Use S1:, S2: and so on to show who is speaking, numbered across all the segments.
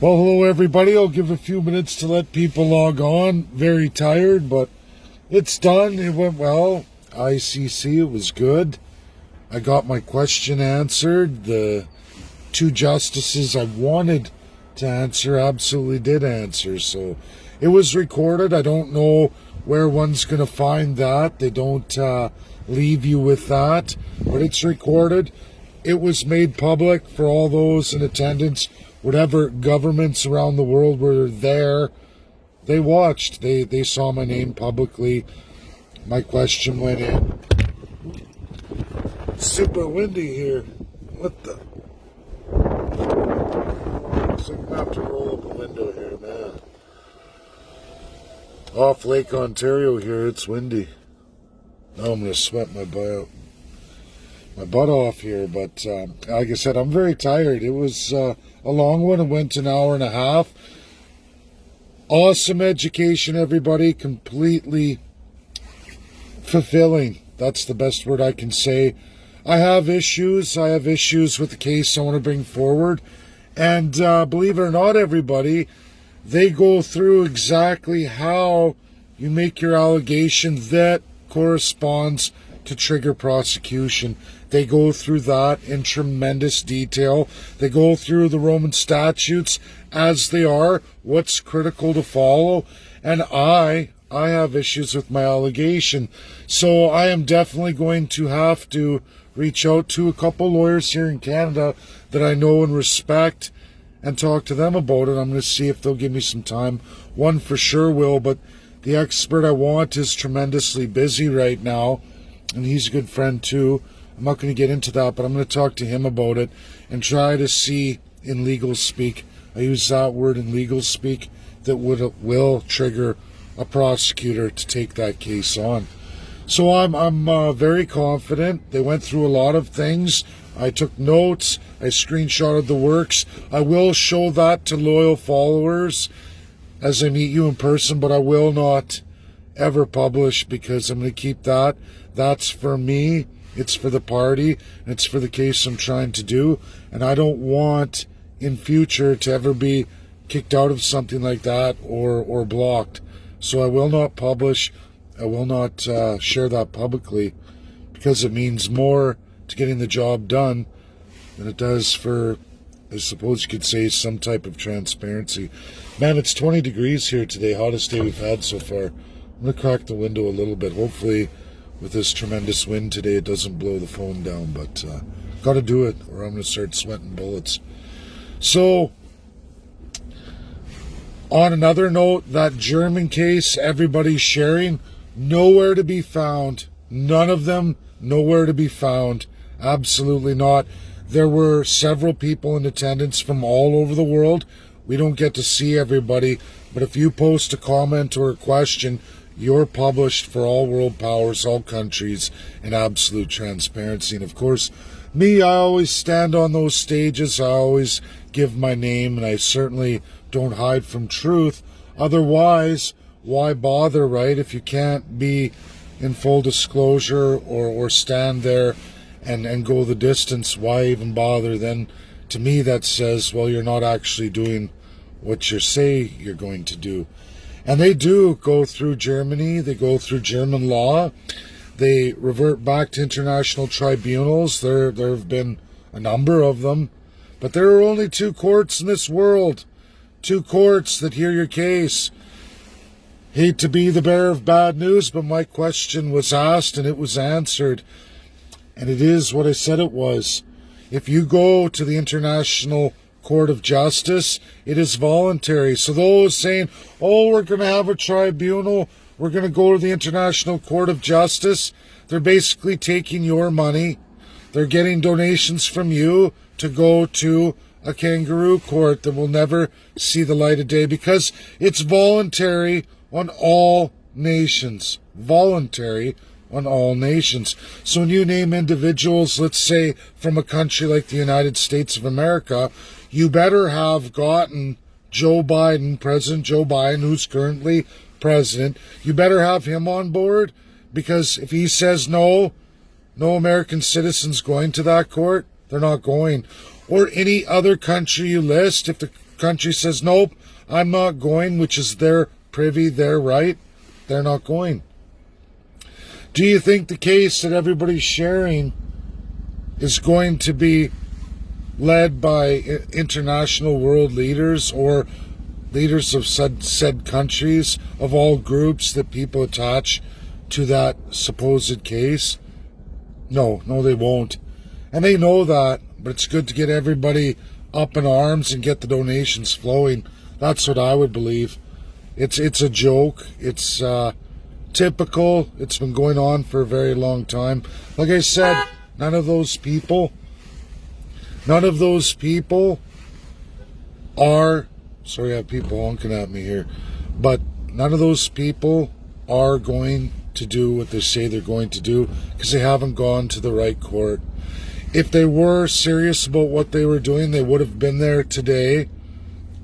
S1: Well, hello everybody. I'll give a few minutes to let people log on. Very tired, but it's done. It went well. ICC, it was good. I got my question answered. The two justices I wanted to answer absolutely did answer. So it was recorded. I don't know where one's going to find that. They don't leave you with that, but it's recorded. It was made public for all those in attendance. Whatever governments around the world were there, they watched. They saw my name publicly. My question went in. Super windy here. What the? Looks like I'm going to have to roll up a window here, man. Off Lake Ontario here, it's windy. Now I'm going to sweat my butt off here, but like I said, I'm very tired. It was a long one. It went an hour and a half. Awesome education, everybody. Completely fulfilling. That's the best word I can say. I have issues. I have issues with the case I want to bring forward. And believe it or not, everybody, they go through exactly how you make your allegation that corresponds to trigger prosecution. They go through that in tremendous detail. They go through the Roman statutes as they are, what's critical to follow, and I have issues with my allegation. So I am definitely going to have to reach out to a couple lawyers here in Canada that I know and respect and talk to them about it. I'm going to see if they'll give me some time. One for sure will, but the expert I want is tremendously busy right now, and he's a good friend too. I'm not going to get into that, but I'm going to talk to him about it and try to see in legal speak, I use that word in legal speak, that will trigger a prosecutor to take that case on. So I'm very confident. They went through a lot of things. I took notes. I screenshotted the works. I will show that to loyal followers as I meet you in person, but I will not ever publish because I'm going to keep that. That's for me. It's for the party, and it's for the case I'm trying to do, and I don't want in future to ever be kicked out of something like that or blocked. So I will not publish. I will not share that publicly because it means more to getting the job done than it does for, I suppose you could say, some type of transparency. Man, it's 20 degrees here today, hottest day we've had so far. I'm going to crack the window a little bit. Hopefully with this tremendous wind today, it doesn't blow the phone down, but got to do it or I'm going to start sweating bullets. So, on another note, that German case, everybody's sharing, nowhere to be found. None of them, nowhere to be found. Absolutely not. There were several people in attendance from all over the world. We don't get to see everybody, but if you post a comment or a question, you're published for all world powers, all countries, in absolute transparency. And of course, me, I always stand on those stages. I always give my name, and I certainly don't hide from truth. Otherwise, why bother, right? If you can't be in full disclosure or stand there and go the distance, why even bother? Then to me, that says, well, you're not actually doing what you say you're going to do. And they do go through Germany. They go through German law. They revert back to international tribunals. There have been a number of them. But there are only two courts in this world. Two courts that hear your case. Hate to be the bearer of bad news, but my question was asked and it was answered. And it is what I said it was. If you go to the International Court of Justice, it is voluntary. So those saying, oh, we're going to have a tribunal, we're going to go to the International Court of Justice, they're basically taking your money. They're getting donations from you to go to a kangaroo court that will never see the light of day because it's voluntary on all nations. Voluntary on all nations. So when you name individuals, let's say from a country like the United States of America, you better have gotten Joe Biden, President Joe Biden, who's currently president, you better have him on board, because if he says no American citizens going to that court, they're not going. Or any other country you list, if the country says, nope, I'm not going, which is their privy, their right, they're not going. Do you think the case that everybody's sharing is going to be led by international world leaders or leaders of said countries, of all groups that people attach to that supposed case? No, they won't. And they know that, but it's good to get everybody up in arms and get the donations flowing. That's what I would believe. It's a joke. It's typical. It's been going on for a very long time. Like I said, none of those people are, sorry, I have people honking at me here, but none of those people are going to do what they say they're going to do because they haven't gone to the right court. If they were serious about what they were doing, they would have been there today,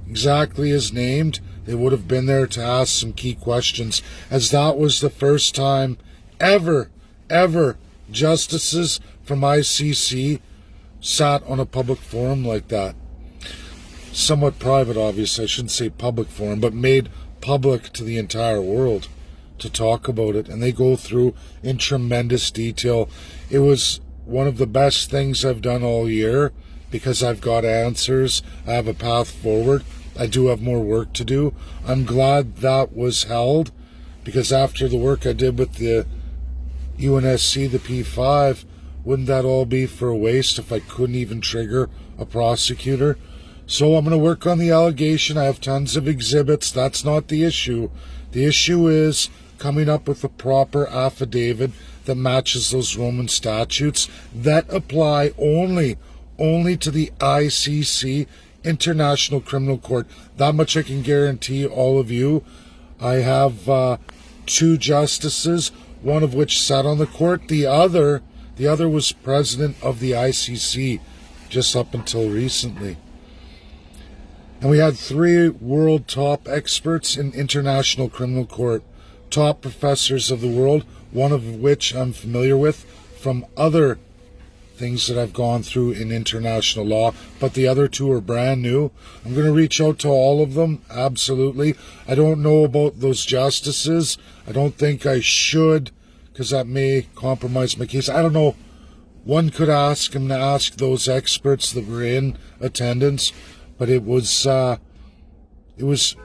S1: exactly as named. They would have been there to ask some key questions, as that was the first time ever justices from ICC sat on a public forum like that. Somewhat private, obviously, I shouldn't say public forum, but made public to the entire world to talk about it. And they go through in tremendous detail. It was one of the best things I've done all year because I've got answers. I have a path forward. I do have more work to do. I'm glad that was held because after the work I did with the UNSC, the P5, wouldn't that all be for a waste if I couldn't even trigger a prosecutor? So I'm going to work on the allegation. I have tons of exhibits. That's not the issue. The issue is coming up with a proper affidavit that matches those Roman statutes that apply only to the ICC, International Criminal Court. That much I can guarantee all of you. I have 2 justices, one of which sat on the court. The other was president of the ICC just up until recently. And we had 3 world top experts in International Criminal Court, top professors of the world, one of which I'm familiar with from other things that I've gone through in international law, but the other 2 are brand new. I'm going to reach out to all of them, absolutely. I don't know about those justices. I don't think I should, because that may compromise my case. I don't know. One could ask him to ask those experts that were in attendance, but it was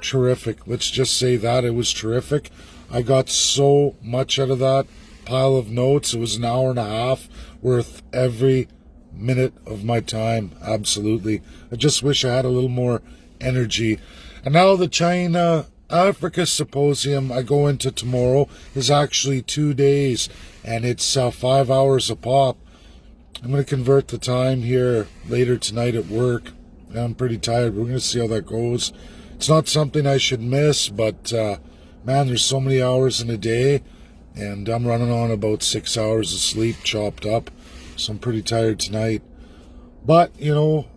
S1: terrific. Let's just say that. It was terrific. I got so much out of that pile of notes. It was an hour and a half worth every minute of my time. Absolutely. I just wish I had a little more energy. And now the China Africa Symposium I go into tomorrow is actually 2 days, and it's 5 hours a pop. I'm going to convert the time here later tonight at work. I'm pretty tired. We're going to see how that goes. It's not something I should miss, but man, there's so many hours in a day, and I'm running on about 6 hours of sleep chopped up, so I'm pretty tired tonight. But, you know,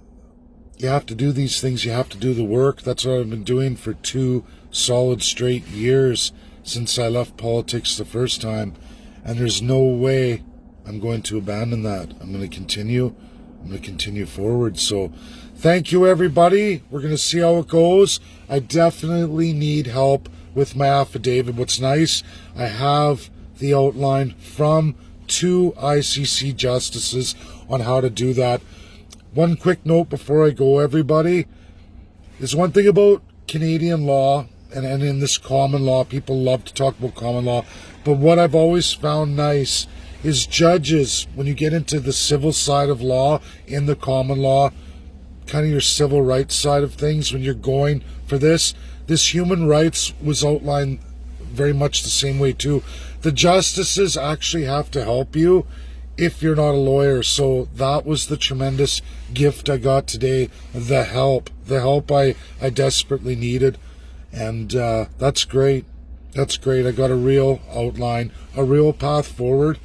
S1: you have to do these things. You have to do the work. That's what I've been doing for 2 solid straight years since I left politics the first time, and there's no way I'm going to abandon that. I'm going to continue. I'm going to continue forward. So thank you, everybody. We're going to see how it goes. I definitely need help with my affidavit. What's nice, I have the outline from 2 ICC justices on how to do that. One quick note before I go, everybody. There's one thing about Canadian law, and in this common law, people love to talk about common law, but what I've always found nice is judges, when you get into the civil side of law, in the common law, kind of your civil rights side of things, when you're going for this human rights was outlined very much the same way too. The justices actually have to help you if you're not a lawyer. So that was the tremendous gift I got today, the help I desperately needed. And that's great. That's great. I got a real outline, a real path forward.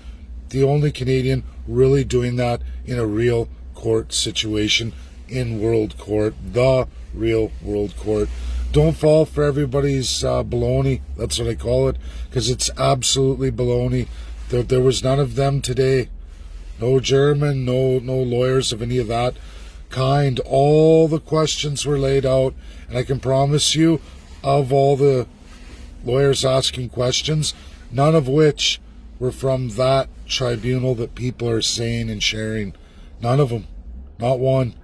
S1: The only Canadian really doing that in a real court situation, in world court, the real world court. Don't fall for everybody's baloney. That's what I call it, because it's absolutely baloney. There was none of them today. No German, no lawyers of any of that. kind. All the questions were laid out, and I can promise you, of all the lawyers asking questions, none of which were from that tribunal that people are saying and sharing. None of them. Not one.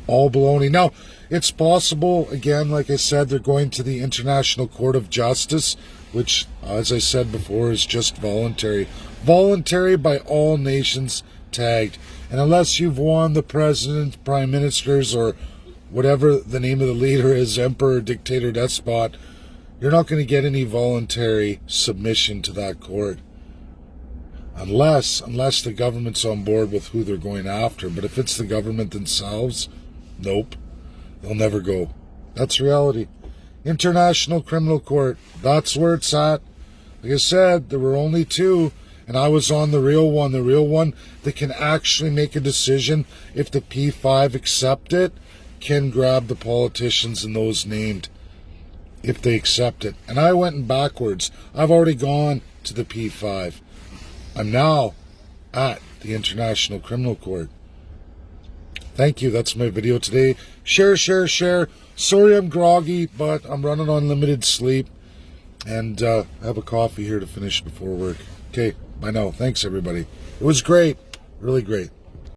S1: All baloney. Now, it's possible, again, like I said, they're going to the International Court of Justice, which, as I said before, is just voluntary. Voluntary by all nations tagged. And unless you've won the president, prime ministers, or whatever the name of the leader is, emperor, dictator, despot, you're not going to get any voluntary submission to that court. Unless the government's on board with who they're going after. But if it's the government themselves, nope. They'll never go. That's reality. International Criminal Court. That's where it's at. Like I said, there were only two, and I was on the real one. The real one that can actually make a decision if the P5 accept it, can grab the politicians and those named if they accept it. And I went in backwards. I've already gone to the P5. I'm now at the International Criminal Court. Thank you. That's my video today. Share, share, share. Sorry I'm groggy, but I'm running on limited sleep. And I have a coffee here to finish before work. Okay, bye now. Thanks, everybody. It was great. Really great.